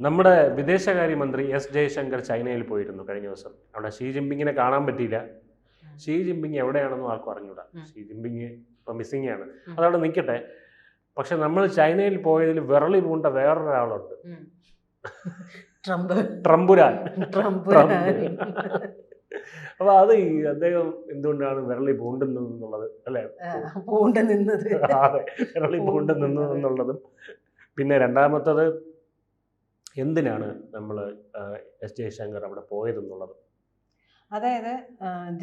നമ്മുടെ വിദേശകാര്യമന്ത്രി എസ് ജയശങ്കർ ചൈനയിൽ പോയിരുന്നു കഴിഞ്ഞ ദിവസം. അവിടെ ഷീ ജിൻപിങ്ങിനെ കാണാൻ പറ്റിയില്ല. ഷീ ജിൻപിങ് എവിടെയാണെന്നും ആർക്കും അറിഞ്ഞൂടാ. ഷീ ജിൻപിങ് ഇപ്പം മിസ്സിംഗ് ആണ്. അതവിടെ നിൽക്കട്ടെ. പക്ഷെ നമ്മൾ ചൈനയിൽ പോയതിൽ വിരളി പൂണ്ട വേറൊരാളുണ്ട്, ട്രംപുരാൻ. അപ്പൊ അത് അദ്ദേഹം എന്തുകൊണ്ടാണ് വിരളി പൂണ്ടുന്നത് എന്നുള്ളത് അല്ലെ, അതെ, വിരളി പൂണ്ട് നിന്നത് എന്നുള്ളതും, പിന്നെ രണ്ടാമത്തത് എന്തിനാണ് നമ്മൾ എസ് ജയശങ്കർ അവിടെ പോയതെന്നുള്ളതും. അതായത്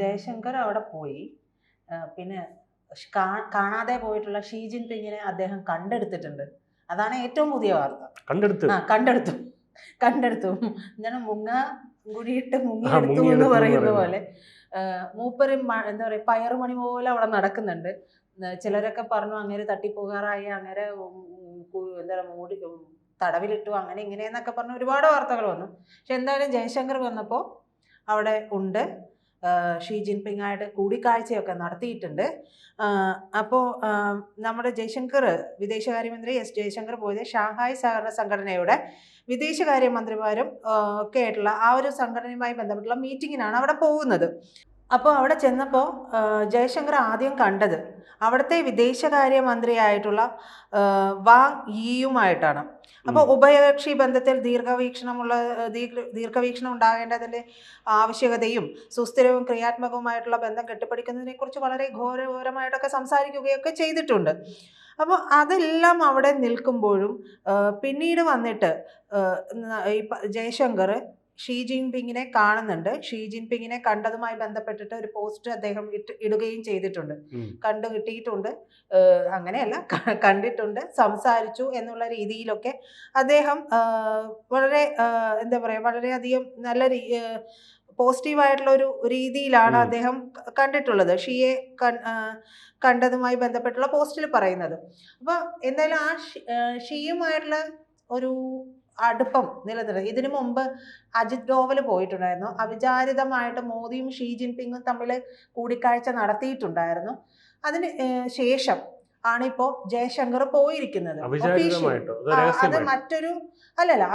ജയശങ്കർ അവിടെ പോയി, പിന്നെ കാണാതെ പോയിട്ടുള്ള ഷീ ജിൻപിങ്ങിനെ അദ്ദേഹം കണ്ടെടുത്തിട്ടുണ്ട്. അതാണ് ഏറ്റവും പുതിയ വാർത്ത. കണ്ടെടുത്തു ഞാൻ കുഴിയിട്ട് മുങ്ങിയെടുത്തു എന്ന് പറയുന്ന പോലെ മൂപ്പര് എന്താ പറയുക, പയറുമണി പോലെ അവിടെ നടക്കുന്നുണ്ട്. ചിലരൊക്കെ പറഞ്ഞു അങ്ങനെ തട്ടിപ്പോകാറായി, അങ്ങനെ എന്താ മൂടി തടവിലിട്ടു, അങ്ങനെ ഇങ്ങനെയെന്നൊക്കെ പറഞ്ഞ് ഒരുപാട് വാർത്തകൾ വന്നു. പക്ഷെ എന്തായാലും ജയശങ്കർ വന്നപ്പോൾ അവിടെ ഉണ്ട്. ഷീ ജിൻപിങ്ങായിട്ട് കൂടിക്കാഴ്ചയൊക്കെ നടത്തിയിട്ടുണ്ട്. അപ്പോൾ നമ്മുടെ ജയശങ്കർ, വിദേശകാര്യമന്ത്രി എസ് ജയശങ്കർ പോയത് ഷാങ്ഹായ് സഹകരണ സംഘടനയുടെ വിദേശകാര്യമന്ത്രിമാരും ഒക്കെ ആയിട്ടുള്ള ആ ഒരു സംഘടനയുമായി ബന്ധപ്പെട്ടുള്ള മീറ്റിങ്ങിനാണ് അവിടെ പോകുന്നത്. അപ്പോൾ അവിടെ ചെന്നപ്പോൾ ജയശങ്കർ ആദ്യം കണ്ടത് അവിടുത്തെ വിദേശകാര്യമന്ത്രിയായിട്ടുള്ള വാങ് യിയുമായിട്ടാണ്. അപ്പോൾ ഉഭയകക്ഷി ബന്ധത്തിൽ ദീർഘവീക്ഷണം ഉണ്ടാകേണ്ടതിൻ്റെ ആവശ്യകതയും സുസ്ഥിരവും ക്രിയാത്മകവുമായിട്ടുള്ള ബന്ധം കെട്ടിപ്പടുക്കുന്നതിനെ കുറിച്ച് വളരെ ഘോരഘോരമായിട്ടൊക്കെ സംസാരിക്കുകയൊക്കെ ചെയ്തിട്ടുണ്ട്. അപ്പോൾ അതെല്ലാം അവിടെ നിൽക്കുമ്പോഴും പിന്നീട് വന്നിട്ട് ജയശങ്കർ ഷീ ജിൻപിങ്ങിനെ കാണുന്നുണ്ട്. ഷീ ജിൻപിങ്ങിനെ കണ്ടതുമായി ബന്ധപ്പെട്ടിട്ട് ഒരു പോസ്റ്റ് അദ്ദേഹം ഇടുകയും ചെയ്തിട്ടുണ്ട്. കണ്ടു കിട്ടിയിട്ടുണ്ട്, അങ്ങനെയല്ല കണ്ടിട്ടുണ്ട്, സംസാരിച്ചു എന്നുള്ള രീതിയിലൊക്കെ അദ്ദേഹം വളരെ എന്താ പറയുക, വളരെയധികം നല്ല പോസിറ്റീവായിട്ടുള്ള ഒരു രീതിയിലാണ് അദ്ദേഹം കണ്ടിട്ടുള്ളത്, ഷീയെ കണ്ടതുമായി ബന്ധപ്പെട്ടുള്ള പോസ്റ്റിൽ പറയുന്നത്. അപ്പോൾ എന്തായാലും ആ ഷീയുമായിട്ടുള്ള ഒരു അടുപ്പം നിലനിർത്തുന്നത്. ഇതിനു മുമ്പ് അജിത് ഡോവൽ പോയിട്ടുണ്ടായിരുന്നു. അവിചാരിതമായിട്ട് മോദിയും ഷീ ജിൻപിങ്ങും തമ്മിൽ കൂടിക്കാഴ്ച നടത്തിയിട്ടുണ്ടായിരുന്നു. അതിന് ശേഷം ആണിപ്പോ ജയശങ്കർ പോയിരിക്കുന്നത്. അത് മറ്റൊരു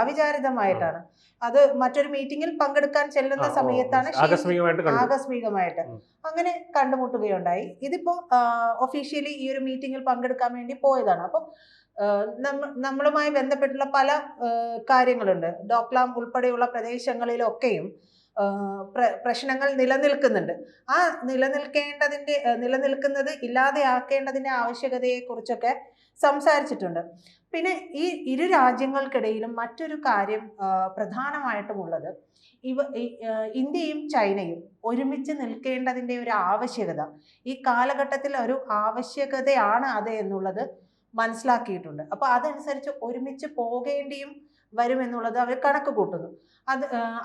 അവിചാരിതമായിട്ടാണ്. അത് മറ്റൊരു മീറ്റിംഗിൽ പങ്കെടുക്കാൻ ചെല്ലുന്ന സമയത്താണ് ആകസ്മികമായിട്ട് അങ്ങനെ കണ്ടുമുട്ടുകയുണ്ടായി. ഇതിപ്പോ ഒഫീഷ്യലി ഈ ഒരു മീറ്റിംഗിൽ പങ്കെടുക്കാൻ വേണ്ടി പോയതാണ്. അപ്പോൾ നമ്മളുമായി ബന്ധപ്പെട്ടുള്ള പല കാര്യങ്ങളുണ്ട്. ഡോക്ലാം ഉൾപ്പെടെയുള്ള പ്രദേശങ്ങളിലൊക്കെയും പ്രശ്നങ്ങൾ നിലനിൽക്കുന്നുണ്ട്. ആ നിലനിൽക്കുന്നത് ഇല്ലാതെയാക്കേണ്ടതിൻ്റെ ആവശ്യകതയെക്കുറിച്ചൊക്കെ സംസാരിച്ചിട്ടുണ്ട്. പിന്നെ ഈ ഇരു രാജ്യങ്ങൾക്കിടയിലും മറ്റൊരു കാര്യം പ്രധാനമായിട്ടുമുള്ളത്, ഇന്ത്യയും ചൈനയും ഒരുമിച്ച് നിൽക്കേണ്ടതിൻ്റെ ഒരു ആവശ്യകത ഈ കാലഘട്ടത്തിൽ ഒരു ആവശ്യകതയാണ് അത് എന്നുള്ളത് മനസ്സിലാക്കിയിട്ടുണ്ട്. അപ്പോൾ അതനുസരിച്ച് ഒരുമിച്ച് പോകേണ്ടിയും വരുമെന്നുള്ളത് അവർ കണക്ക് കൂട്ടുന്നു.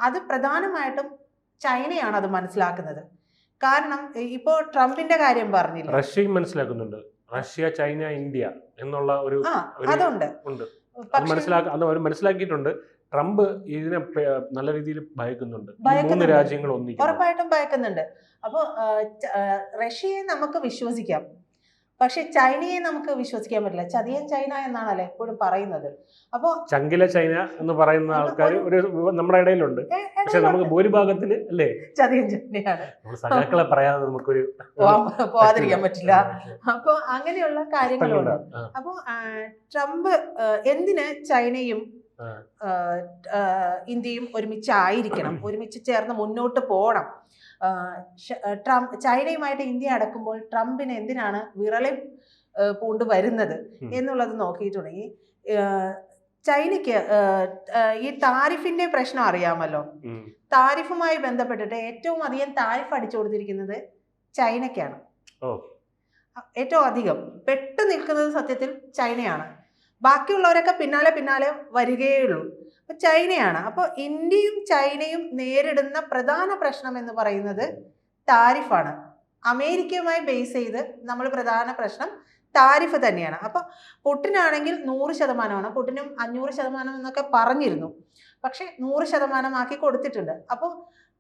അത് പ്രധാനമായിട്ടും ചൈനയാണ് അത് മനസ്സിലാക്കുന്നത്. കാരണം ഇപ്പോൾ ട്രംപിന്റെ കാര്യം പറഞ്ഞില്ല, റഷ്യയും മനസ്സിലാക്കുന്നുണ്ട്. റഷ്യ, ചൈന, ഇന്ത്യ എന്നുള്ള ഒരു അതുണ്ട്, മനസ്സിലാക്കിയിട്ടുണ്ട്. ട്രംപ് ഇതിനെ നല്ല രീതിയിൽ ഭയക്കുന്നുണ്ട്. മൂന്ന് രാജ്യങ്ങൾ ഉറപ്പായിട്ടും ഭയക്കുന്നുണ്ട്. അപ്പോൾ റഷ്യയെ നമുക്ക് വിശ്വസിക്കാം, പക്ഷെ ചൈനയെ നമുക്ക് വിശ്വസിക്കാൻ പറ്റില്ല. ചതിയൻ ചൈന എന്നാണല്ലോ എപ്പോഴും പറയുന്നത്. അപ്പോൾ ചങ്കില ചൈന എന്ന് പറയുന്ന ആൾക്കാർ നമ്മുടെ ഇടയിലുണ്ട്. പക്ഷെ നമുക്ക് ഭൂരിഭാഗത്തിന് അല്ലേ ചതിയൻ ചൈനയാണ്. സഖാക്കളെ പറയാതെ നമുക്കൊരു പോവാതിരിക്കാൻ പറ്റില്ല. അപ്പോൾ അങ്ങനെയുള്ള കാര്യങ്ങളുണ്ട്. അപ്പോൾ ട്രംപ് എന്തിന് ചൈനയും ഇന്ത്യയും ഒരുമിച്ചായിരിക്കണം, ഒരുമിച്ച് ചേർന്ന് മുന്നോട്ട് പോകണം, ചൈനയുമായിട്ട് ഇന്ത്യ അടക്കുമ്പോൾ ട്രംപിന് എന്തിനാണ് വിറളി പൂണ്ട് വരുന്നത് എന്നുള്ളത് നോക്കിയിട്ടുണ്ടെങ്കിൽ, ചൈനയ്ക്ക് ഈ താരിഫിന്റെ പ്രശ്നം അറിയാമല്ലോ. താരിഫുമായി ബന്ധപ്പെട്ടിട്ട് ഏറ്റവും അധികം താരിഫ് അടിച്ചു കൊടുത്തിരിക്കുന്നത് ചൈനയ്ക്കാണ്. ഏറ്റവും അധികം പെട്ടു നിൽക്കുന്നത് സത്യത്തിൽ ചൈനയാണ്. ബാക്കിയുള്ളവരൊക്കെ പിന്നാലെ വരികയുള്ളൂ. അപ്പോൾ ചൈനയാണ്. അപ്പോൾ ഇന്ത്യയും ചൈനയും നേരിടുന്ന പ്രധാന പ്രശ്നം എന്ന് പറയുന്നത് താരിഫാണ്. അമേരിക്കയുമായി ബേസ് ചെയ്ത് നമ്മൾ പ്രധാന പ്രശ്നം താരിഫ് തന്നെയാണ്. അപ്പോൾ പുടിനാണെങ്കിൽ 100%, പുടിനും 500% എന്നൊക്കെ പറഞ്ഞിരുന്നു. പക്ഷെ 100% ആക്കി കൊടുത്തിട്ടുണ്ട്. അപ്പോൾ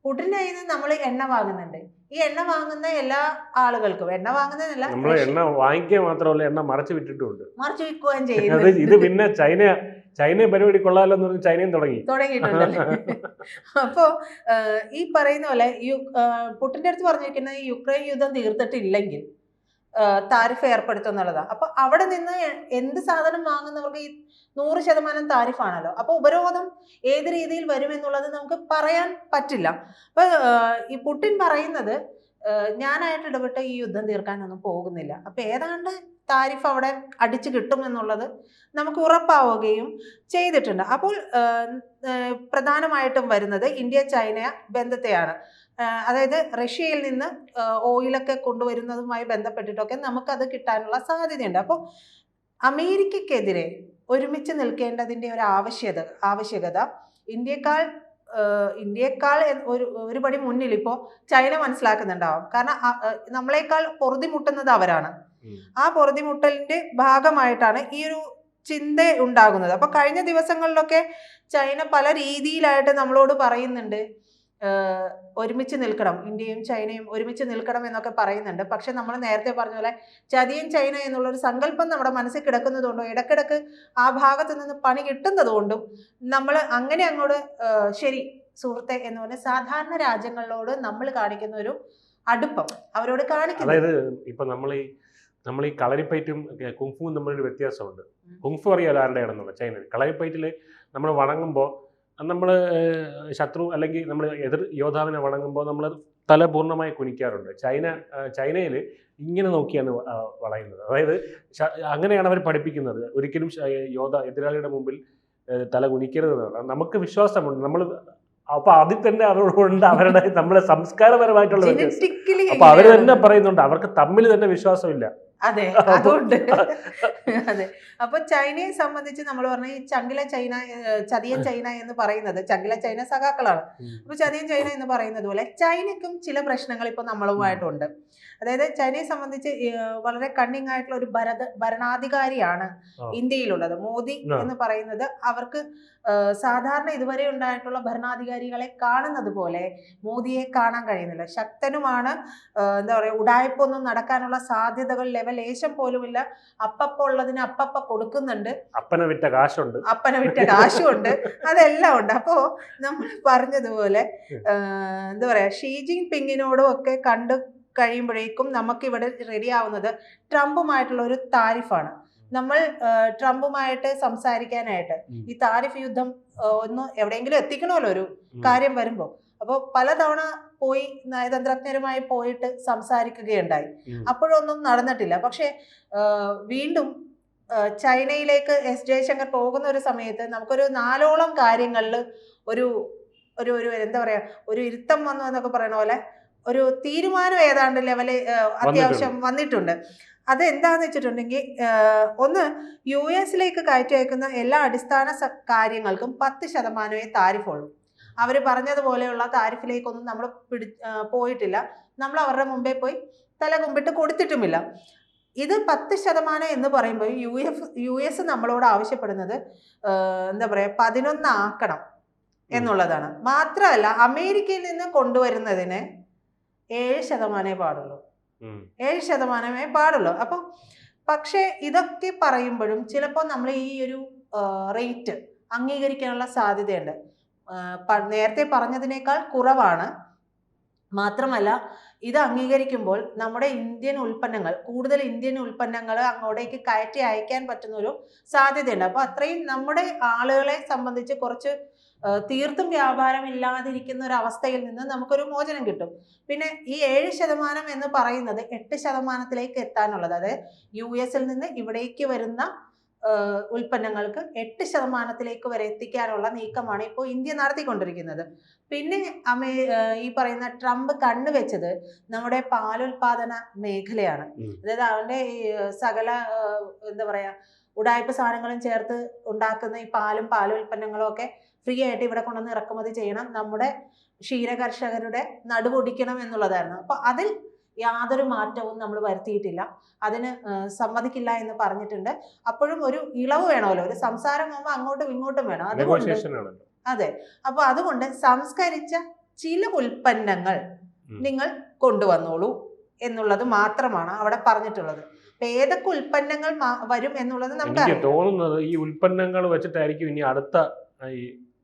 പുടിൻ്റെ കയ്യിൽ നിന്ന് നമ്മൾ എണ്ണ വാങ്ങുന്നുണ്ട്. ഈ എണ്ണ വാങ്ങുന്ന എല്ലാ ആളുകൾക്കും, എണ്ണ വാങ്ങുന്നതല്ല, എണ്ണ വാങ്ങിക്കുക മാത്രമല്ല എണ്ണ മറച്ചു വിട്ടിട്ടുണ്ട്, മറച്ചു വിൽക്കുകയും ചെയ്യുന്നത്. ഇത് പിന്നെ ചൈനയും പരിപാടി കൊള്ളാമല്ലോ എന്ന് പറഞ്ഞ് ചൈനയും തുടങ്ങിയിട്ടുണ്ടല്ലേ. അപ്പോ ഈ പറയുന്ന പോലെ പുട്ടിന്റെ അടുത്ത് പറഞ്ഞിരിക്കുന്ന ഈ യുക്രൈൻ യുദ്ധം തീർത്തിട്ടില്ലെങ്കിൽ താരിഫ് ഏർപ്പെടുത്തും എന്നുള്ളതാണ്. അപ്പൊ അവിടെ നിന്ന് എന്ത് സാധനം വാങ്ങുന്നവർക്ക് ഈ 100% താരിഫാണല്ലോ. അപ്പൊ ഉപരോധം ഏത് രീതിയിൽ വരുമെന്നുള്ളത് നമുക്ക് പറയാൻ പറ്റില്ല. അപ്പൊ ഈ പുടിൻ പറയുന്നത് ഞാനായിട്ട് ഇടപെട്ട് ഈ യുദ്ധം തീർക്കാനൊന്നും പോകുന്നില്ല. അപ്പൊ ഏതാണ്ട് താരിഫ് അവിടെ അടിച്ചു കിട്ടും എന്നുള്ളത് നമുക്ക് ഉറപ്പാവുകയും ചെയ്തിട്ടുണ്ട്. അപ്പോൾ പ്രധാനമായിട്ടും വരുന്നത് ഇന്ത്യ ചൈന ബന്ധത്തെയാണ്. അതായത് റഷ്യയിൽ നിന്ന് ഓയിലൊക്കെ കൊണ്ടുവരുന്നതുമായി ബന്ധപ്പെട്ടിട്ടൊക്കെ നമുക്കത് കിട്ടാനുള്ള സാധ്യതയുണ്ട്. അപ്പോൾ അമേരിക്കക്കെതിരെ ഒരുമിച്ച് നിൽക്കേണ്ടതിൻ്റെ ഒരു ആവശ്യകത ഇന്ത്യയെക്കാൾ ഒരു പടി മുന്നിൽ ഇപ്പോൾ ചൈന മനസ്സിലാക്കുന്നുണ്ടാവും. കാരണം നമ്മളെക്കാൾ പൊറുതിമുട്ടുന്നത് അവരാണ്. ആ പൊറുതിമുട്ടലിന്റെ ഭാഗമായിട്ടാണ് ഈ ഒരു ചിന്ത ഉണ്ടാകുന്നത്. അപ്പൊ കഴിഞ്ഞ ദിവസങ്ങളിലൊക്കെ ചൈന പല രീതിയിലായിട്ട് നമ്മളോട് പറയുന്നുണ്ട്, ഒരുമിച്ച് നിൽക്കണം, ഇന്ത്യയും ചൈനയും ഒരുമിച്ച് നിൽക്കണം എന്നൊക്കെ പറയുന്നുണ്ട്. പക്ഷെ നമ്മൾ നേരത്തെ പറഞ്ഞ പോലെ ചതിയൻ ചൈന എന്നുള്ളൊരു സങ്കല്പം നമ്മുടെ മനസ്സിൽ കിടക്കുന്നതുകൊണ്ടും ഇടക്കിടക്ക് ആ ഭാഗത്ത് നിന്ന് പണി കിട്ടുന്നതുകൊണ്ടും നമ്മൾ അങ്ങനെ അങ്ങോട്ട് ശരി സുഹൃത്തെ എന്ന് പറഞ്ഞ സാധാരണ രാജ്യങ്ങളോട് നമ്മൾ കാണിക്കുന്ന ഒരു അടുപ്പം അവരോട് കാണിക്കുന്നു. അതായത് ഇപ്പൊ നമ്മൾ ഈ കളരിപ്പയറ്റും കുങ്ഫുവും തമ്മിലൊരു വ്യത്യാസമുണ്ട്. കുങ്ഫു അറിയാലോ ആരുടെയാണെന്നുള്ളത്, ചൈന. കളരിപ്പയറ്റിൽ നമ്മൾ വണങ്ങുമ്പോൾ നമ്മൾ ശത്രു അല്ലെങ്കിൽ നമ്മൾ എതിർ യോദ്ധാവിനെ വണങ്ങുമ്പോൾ നമ്മൾ തല പൂർണ്ണമായി കുനിക്കാറുണ്ട്. ചൈനയിൽ ഇങ്ങനെ നോക്കിയാണ് വളയുന്നത്. അതായത് അങ്ങനെയാണ് അവർ പഠിപ്പിക്കുന്നത്. ഒരിക്കലും എതിരാളിയുടെ മുമ്പിൽ തല കുനിക്കരുതെന്നാണ്. നമുക്ക് വിശ്വാസമുണ്ട്. നമ്മൾ അപ്പൊ അതിൽ തന്നെ അവരോടുണ്ട് അവരുടെ നമ്മളെ സംസ്കാരപരമായിട്ടുള്ള വ്യത്യാസം. അപ്പൊ അവർ തന്നെ പറയുന്നുണ്ട് അവർക്ക് തമ്മിൽ തന്നെ വിശ്വാസമില്ല. അതെ, അതുകൊണ്ട് അതെ. അപ്പൊ ചൈനയെ സംബന്ധിച്ച് നമ്മൾ പറഞ്ഞ ഈ ചതിയൻ ചൈന എന്ന് പറയുന്നത്, ചങ്കില ചൈന സഖാക്കളാണ്. അപ്പൊ ചതിയൻ ചൈന എന്ന് പറയുന്നത് പോലെ ചൈനയ്ക്കും ചില പ്രശ്നങ്ങൾ ഇപ്പൊ നമ്മളുമായിട്ടുണ്ട്. അതായത് ചൈനയെ സംബന്ധിച്ച് വളരെ കണ്ണിങ് ആയിട്ടുള്ള ഒരു ഭരണാധികാരിയാണ് ഇന്ത്യയിലുള്ളത്. മോദി എന്ന് പറയുന്നത് അവർക്ക് സാധാരണ ഇതുവരെ ഉണ്ടായിട്ടുള്ള ഭരണാധികാരികളെ കാണുന്നത് പോലെ മോദിയെ കാണാൻ കഴിയുന്നില്ല. ശക്തനുമാണ്, എന്താ പറയുക, ഉടായ്പൊന്നും നടക്കാനുള്ള സാധ്യതകൾ ലേശം പോലുമില്ല. അപ്പപ്പ ഉള്ളതിന് അപ്പപ്പ കൊടുക്കുന്നുണ്ട്. അപ്പനെ വിറ്റ കാശുണ്ട്, അതെല്ലാം ഉണ്ട്. അപ്പോ നമ്മൾ പറഞ്ഞതുപോലെ എന്താ പറയാ, ഷീ ജിൻ പിങ്ങിനോടും ഒക്കെ കണ്ടു കഴിയുമ്പോഴേക്കും നമുക്കിവിടെ റെഡി ആവുന്നത് ട്രംപുമായിട്ടുള്ള ഒരു താരിഫാണ്. നമ്മൾ ട്രംപുമായിട്ട് സംസാരിക്കാനായിട്ട് ഈ താരിഫ് യുദ്ധം ഒന്ന് എവിടെയെങ്കിലും എത്തിക്കണമല്ലോ ഒരു കാര്യം വരുമ്പോൾ. അപ്പോൾ പലതവണ പോയി നയതന്ത്രജ്ഞരുമായി പോയിട്ട് സംസാരിക്കുകയുണ്ടായി. അപ്പോഴൊന്നും നടന്നിട്ടില്ല. പക്ഷെ വീണ്ടും ചൈനയിലേക്ക് എസ് ജയശങ്കർ പോകുന്ന ഒരു സമയത്ത് നമുക്കൊരു 4ഓളം കാര്യങ്ങളിൽ ഒരു എന്താ പറയാ, ഒരു ഇരുത്തം വന്നു എന്നൊക്കെ പറയുന്ന പോലെ ഒരു തീരുമാനം ഏതാണ്ട് ലെവല് അത്യാവശ്യം വന്നിട്ടുണ്ട്. അത് എന്താന്ന് വെച്ചിട്ടുണ്ടെങ്കിൽ, ഒന്ന്, US കയറ്റി അയക്കുന്ന എല്ലാ അടിസ്ഥാന കാര്യങ്ങൾക്കും 10% താരിഫുള്ളൂ. അവർ പറഞ്ഞതുപോലെയുള്ള താരിഫിലേക്കൊന്നും നമ്മൾ പോയിട്ടില്ല. നമ്മൾ അവരുടെ മുമ്പേ പോയി തല കുമ്പിട്ട് കൊടുത്തിട്ടുമില്ല. ഇത് 10% എന്ന് പറയുമ്പോൾ US നമ്മളോട് ആവശ്യപ്പെടുന്നത് എന്താ പറയുക, 11 ആക്കണം എന്നുള്ളതാണ്. മാത്രമല്ല അമേരിക്കയിൽ നിന്ന് കൊണ്ടുവരുന്നതിന് 7% പാടുള്ളൂ. 7% പാടുള്ളൂ. അപ്പം പക്ഷേ ഇതൊക്കെ പറയുമ്പോഴും ചിലപ്പോൾ നമ്മൾ ഈ ഒരു റേറ്റ് അംഗീകരിക്കാനുള്ള സാധ്യതയുണ്ട്. നേരത്തെ പറഞ്ഞതിനേക്കാൾ കുറവാണ്. മാത്രമല്ല ഇത് അംഗീകരിക്കുമ്പോൾ നമ്മുടെ കൂടുതൽ ഇന്ത്യൻ ഉൽപ്പന്നങ്ങൾ അങ്ങോട്ടേക്ക് കയറ്റി അയക്കാൻ പറ്റുന്ന ഒരു സാധ്യതയുണ്ട്. അപ്പോൾ അത്രയും നമ്മുടെ ആളുകളെ സംബന്ധിച്ച് കുറച്ച് തീർത്തും വ്യാപാരമില്ലാതിരിക്കുന്ന ഒരു അവസ്ഥയിൽ നിന്ന് നമുക്കൊരു മോചനം കിട്ടും. പിന്നെ ഈ 7% എന്ന് പറയുന്നത് 8% എത്താനുള്ളത്, അതായത് US നിന്ന് ഇവിടേക്ക് വരുന്ന ഉൽപ്പന്നങ്ങൾക്ക് 8% വരെ എത്തിക്കാനുള്ള നീക്കമാണ് ഇപ്പോൾ ഇന്ത്യ നടത്തിക്കൊണ്ടിരിക്കുന്നത്. പിന്നെ ഈ പറയുന്ന ട്രംപ് കണ്ടുവെച്ചത് നമ്മുടെ പാലുൽപാദന മേഖലയാണ്. അതായത് അവന്റെ സകല എന്താ പറയാ ഉടായ്പ സാധനങ്ങളും ചേർത്ത് ഉണ്ടാക്കുന്ന ഈ പാലുൽപ്പന്നങ്ങളും ഒക്കെ ഫ്രീ ആയിട്ട് ഇവിടെ കൊണ്ടുവന്ന് ഇറക്കുമതി ചെയ്യണം, നമ്മുടെ ക്ഷീരകർഷകരുടെ നടുവൊടിക്കണം എന്നുള്ളതായിരുന്നു. അപ്പൊ അതിൽ യാതൊരു മാറ്റവും നമ്മൾ വരുത്തിയിട്ടില്ല. അതിന് സമ്മതിക്കില്ല എന്ന് പറഞ്ഞിട്ടുണ്ട്. അപ്പോഴും ഒരു ഇളവ് വേണമല്ലോ, ഒരു സംസാരം ആകുമ്പോൾ അങ്ങോട്ടും ഇങ്ങോട്ടും വേണം. അതുകൊണ്ട് അതെ, അപ്പൊ അതുകൊണ്ട് സംസ്കരിച്ച ചില ഉൽപ്പന്നങ്ങൾ നിങ്ങൾ കൊണ്ടുവന്നോളൂ എന്നുള്ളത് മാത്രമാണ് അവിടെ പറഞ്ഞിട്ടുള്ളത്. അപ്പൊ ഏതൊക്കെ ഉൽപ്പന്നങ്ങൾ വരും എന്നുള്ളത് എനിക്ക് നമുക്കറിയാം. തോന്നുന്നത് ഈ ഉൽപ്പന്നങ്ങൾ വെച്ചിട്ടായിരിക്കും ഇനി അടുത്ത ഈ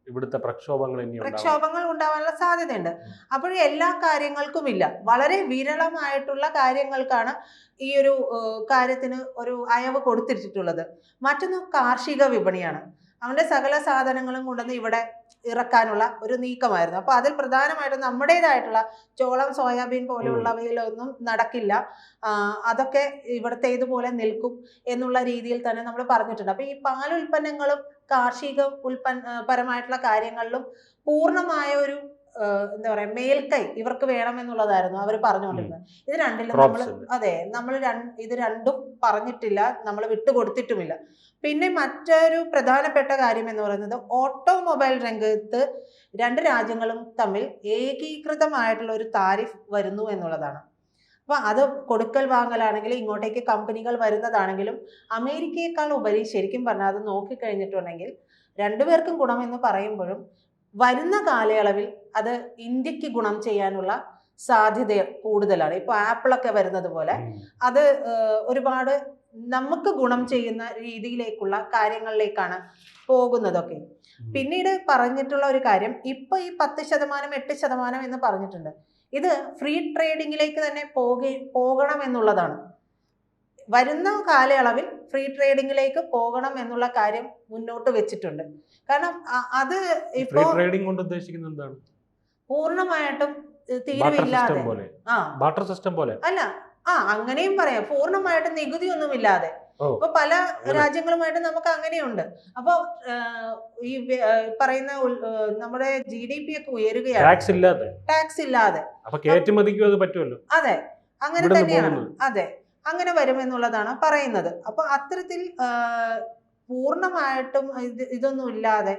ഇവിടുത്തെ പ്രക്ഷോഭങ്ങൾ ഇനി ഉണ്ടാവുക. പ്രക്ഷോഭങ്ങൾ ഉണ്ടാവാനുള്ള സാധ്യതയുണ്ട്. അപ്പോൾ എല്ലാ കാര്യങ്ങൾക്കും ഇല്ല, വളരെ വിരളമായിട്ടുള്ള കാര്യങ്ങൾക്കാണ് ഈ ഒരു കാര്യത്തിന് ഒരു അയവ് കൊടുത്തിട്ടുള്ളത്. മറ്റൊന്ന് കാർഷിക വിപണിയാണ്. അവന്റെ സകല സാധനങ്ങളും കൊണ്ടുവന്ന് ഇവിടെ ഇറക്കാനുള്ള ഒരു നീക്കമായിരുന്നു. അപ്പൊ അതിൽ പ്രധാനമായിട്ടും നമ്മുടേതായിട്ടുള്ള ചോളം, സോയാബീൻ പോലെയുള്ളവയിലൊന്നും നടക്കില്ല, അതൊക്കെ ഇവിടുത്തെ ഇതുപോലെ നിൽക്കും എന്നുള്ള രീതിയിൽ തന്നെ നമ്മൾ പറഞ്ഞിട്ടുണ്ട്. അപ്പൊ ഈ പാലുൽപ്പന്നങ്ങളും കാർഷിക പരമായിട്ടുള്ള കാര്യങ്ങളിലും പൂർണ്ണമായ ഒരു എന്താ പറയാ മേൽക്കൈ ഇവർക്ക് വേണമെന്നുള്ളതായിരുന്നു അവർ പറഞ്ഞുകൊണ്ടിരുന്നത്. ഇത് രണ്ടിലും നമ്മൾ നമ്മൾ ഇത് രണ്ടും പറഞ്ഞിട്ടില്ല, നമ്മൾ വിട്ടുകൊടുത്തിട്ടുമില്ല. പിന്നെ മറ്റൊരു പ്രധാനപ്പെട്ട കാര്യം എന്ന് പറയുന്നത് ഓട്ടോമൊബൈൽ രംഗത്ത് രണ്ട് രാജ്യങ്ങളും തമ്മിൽ ഏകീകൃതമായിട്ടുള്ള ഒരു താരിഫ് വരുന്നു എന്നുള്ളതാണ്. അപ്പൊ അത് കൊടുക്കൽ വാങ്ങലാണെങ്കിലും ഇങ്ങോട്ടേക്ക് കമ്പനികൾ വരുന്നതാണെങ്കിലും അമേരിക്കയെക്കാൾ ഉപരി ശരിക്കും പറഞ്ഞാൽ അത് നോക്കിക്കഴിഞ്ഞിട്ടുണ്ടെങ്കിൽ രണ്ടുപേർക്കും ഗുണമെന്ന് പറയുമ്പോഴും വരുന്ന കാലയളവിൽ അത് ഇന്ത്യക്ക് ഗുണം ചെയ്യാനുള്ള സാധ്യത കൂടുതലാണ്. ഇപ്പൊ ആപ്പിളൊക്കെ വരുന്നത് പോലെ അത് ഒരുപാട് നമുക്ക് ഗുണം ചെയ്യുന്ന രീതിയിലേക്കുള്ള കാര്യങ്ങളിലേക്കാണ് പോകുന്നതൊക്കെ. പിന്നീട് പറഞ്ഞിട്ടുള്ള ഒരു കാര്യം, ഇപ്പൊ ഈ 10%, 8% എന്ന് പറഞ്ഞിട്ടുണ്ട്. ഇത് ഫ്രീ ട്രേഡിങ്ങിലേക്ക് തന്നെ പോകണം എന്നുള്ളതാണ്. വരുന്ന കാലയളവിൽ ഫ്രീ ട്രേഡിങ്ങിലേക്ക് പോകണം എന്നുള്ള കാര്യം മുന്നോട്ട് വെച്ചിട്ടുണ്ട്. കാരണം അത് ഇപ്പൊ ട്രേഡിംഗ് കൊണ്ട് ഉദ്ദേശിക്കുന്നത് എന്താണ്? പൂർണ്ണമായിട്ടും തീരുവില്ലാതെ, ബാർട്ടർ സിസ്റ്റം പോലെ അല്ല, അങ്ങനെയും പറയാം, പൂർണ്ണമായിട്ടും നികുതി ഒന്നും ഇല്ലാതെ. ഇപ്പൊ പല രാജ്യങ്ങളുമായിട്ട് നമുക്ക് അങ്ങനെയുണ്ട്. അപ്പൊ ഈ പറയുന്ന നമ്മുടെ GDP ഒക്കെ ഉയരുകയാണ് ടാക്സ് ഇല്ലാതെ. അതെ, അങ്ങനെ തന്നെയാണ്. അതെ, അങ്ങനെ വരുമെന്നുള്ളതാണ് പറയുന്നത്. അപ്പൊ അത്തരത്തിൽ പൂർണ്ണമായിട്ടും ഇതൊന്നും ഇല്ലാതെ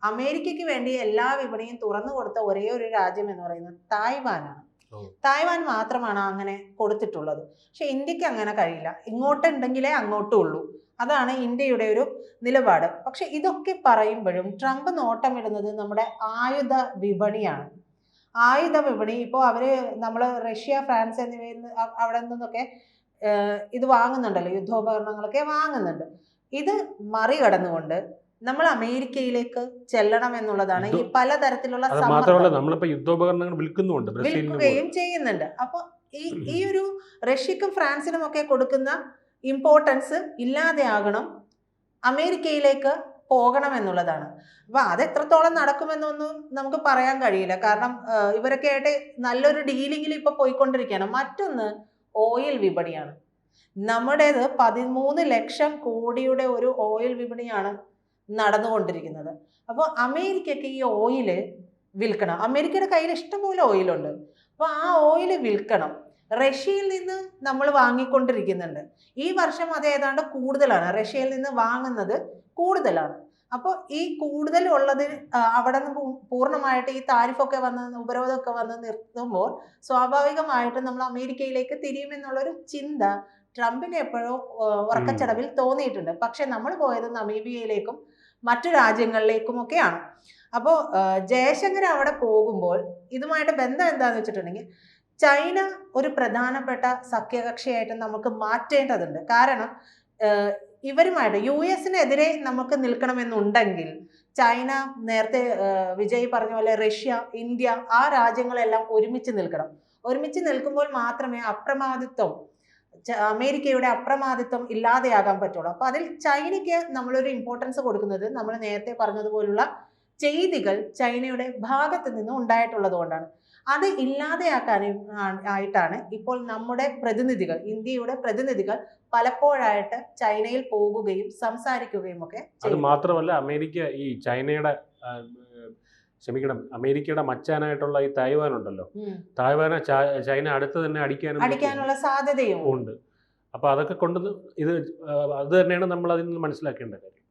അമേരിക്കയ്ക്ക് വേണ്ടി എല്ലാ വിപണിയും തുറന്നു കൊടുത്ത ഒരേ ഒരു രാജ്യം എന്ന് പറയുന്നത് തായ്വാനാണ്. തായ്വാൻ മാത്രമാണ് അങ്ങനെ കൊടുത്തിട്ടുള്ളത്. പക്ഷെ ഇന്ത്യക്ക് അങ്ങനെ കഴിയില്ല. ഇങ്ങോട്ടുണ്ടെങ്കിലേ അങ്ങോട്ടും ഉള്ളൂ. അതാണ് ഇന്ത്യയുടെ ഒരു നിലപാട്. പക്ഷെ ഇതൊക്കെ പറയുമ്പോഴും ട്രംപ് നോട്ടമിടുന്നത് നമ്മുടെ ആയുധ വിപണിയാണ്. ആയുധ വിപണി ഇപ്പോൾ നമ്മൾ റഷ്യ, ഫ്രാൻസ് എന്നിവയിൽ അവിടെ നിന്നൊക്കെ ഇത് വാങ്ങുന്നുണ്ടല്ലോ, യുദ്ധോപകരണങ്ങളൊക്കെ വാങ്ങുന്നുണ്ട്. ഇത് മറികടന്നുകൊണ്ട് നമ്മൾ അമേരിക്കയിലേക്ക് ചെല്ലണം എന്നുള്ളതാണ് ഈ പലതരത്തിലുള്ള യുദ്ധോപകരണങ്ങൾ വിൽക്കുകയും ചെയ്യുന്നുണ്ട്. അപ്പൊ ഈ ഒരു റഷ്യക്കും ഫ്രാൻസിനും ഒക്കെ കൊടുക്കുന്ന ഇമ്പോർട്ടൻസ് ഇല്ലാതെയാകണം, അമേരിക്കയിലേക്ക് പോകണം എന്നുള്ളതാണ്. അപ്പൊ അത് എത്രത്തോളം നടക്കുമെന്നൊന്നും നമുക്ക് പറയാൻ കഴിയില്ല. കാരണം ഇവരൊക്കെ ആയിട്ട് നല്ലൊരു ഡീലിങ്ങിൽ ഇപ്പൊ പോയിക്കൊണ്ടിരിക്കുകയാണ്. മറ്റൊന്ന് ഓയിൽ വിപണിയാണ്. നമ്മുടേത് 13 ലക്ഷം കോടിയുടെ ഒരു ഓയിൽ വിപണിയാണ് നടന്നുകൊണ്ടിരിക്കുന്നത്. അപ്പോൾ അമേരിക്കക്ക് ഈ ഓയില് വിൽക്കണം. അമേരിക്കയുടെ കയ്യിൽ ഇഷ്ടംപോലെ ഓയിലുണ്ട്. അപ്പോൾ ആ ഓയില് വിൽക്കണം. റഷ്യയിൽ നിന്ന് നമ്മൾ വാങ്ങിക്കൊണ്ടിരിക്കുന്നുണ്ട്. ഈ വർഷം അത് ഏതാണ്ട് കൂടുതലാണ്, റഷ്യയിൽ നിന്ന് വാങ്ങുന്നത് കൂടുതലാണ്. അപ്പോൾ ഈ കൂടുതൽ ഉള്ളത് അവിടെ നിന്ന് പൂർണ്ണമായിട്ട് ഈ താരിഫൊക്കെ ഉപരോധമൊക്കെ വന്ന് നിർത്തുമ്പോൾ സ്വാഭാവികമായിട്ടും നമ്മൾ അമേരിക്കയിലേക്ക് തിരിയുമെന്നുള്ളൊരു ചിന്ത ട്രംപിന് എപ്പോഴോ ഉറക്കച്ചടവിൽ തോന്നിയിട്ടുണ്ട്. പക്ഷെ നമ്മൾ പോയത് നമീബിയയിലേക്കും മറ്റു രാജ്യങ്ങളിലേക്കും ഒക്കെയാണ്. അപ്പോൾ ജയശങ്കർ അവിടെ പോകുമ്പോൾ ഇതുമായിട്ട് ബന്ധം എന്താണെന്ന് വെച്ചിട്ടുണ്ടെങ്കിൽ ചൈന ഒരു പ്രധാനപ്പെട്ട സഖ്യകക്ഷിയായിട്ട് നമുക്ക് മാറ്റേണ്ടതുണ്ട്. കാരണം ഇവരുമായിട്ട് US-നെതിരെ നമുക്ക് നിൽക്കണമെന്നുണ്ടെങ്കിൽ ചൈന, നേരത്തെ വിജയ് പറഞ്ഞ പോലെ റഷ്യ, ഇന്ത്യ, ആ രാജ്യങ്ങളെല്ലാം ഒരുമിച്ച് നിൽക്കണം. ഒരുമിച്ച് നിൽക്കുമ്പോൾ മാത്രമേ അമേരിക്കയുടെ അപ്രമാദിത്വം ഇല്ലാതെയാകാൻ പറ്റുള്ളൂ. അപ്പൊ അതിൽ ചൈനയ്ക്ക് നമ്മളൊരു ഇമ്പോർട്ടൻസ് കൊടുക്കുന്നത് നമ്മൾ നേരത്തെ പറഞ്ഞതുപോലുള്ള ചെയ്തികൾ ചൈനയുടെ ഭാഗത്ത് നിന്ന് ഉണ്ടായിട്ടുള്ളത് കൊണ്ടാണ്. അത് ഇല്ലാതെയാക്കാനായിട്ടാണ് ഇപ്പോൾ നമ്മുടെ പ്രതിനിധികൾ, ഇന്ത്യയുടെ പ്രതിനിധികൾ പലപ്പോഴായിട്ട് ചൈനയിൽ പോകുകയും സംസാരിക്കുകയും ഒക്കെ. അത് മാത്രമല്ല, അമേരിക്കയുടെ മച്ചാനായിട്ടുള്ള ഈ തായ്വാൻ ഉണ്ടല്ലോ, തായ്വാനെ ചൈന അടുത്ത് തന്നെ അടിക്കാനുള്ള സാധ്യതയും ഉണ്ട്. അപ്പൊ അതൊക്കെ കൊണ്ട് അത് തന്നെയാണ് നമ്മൾ അതിൽ നിന്ന് മനസ്സിലാക്കേണ്ട കാര്യം.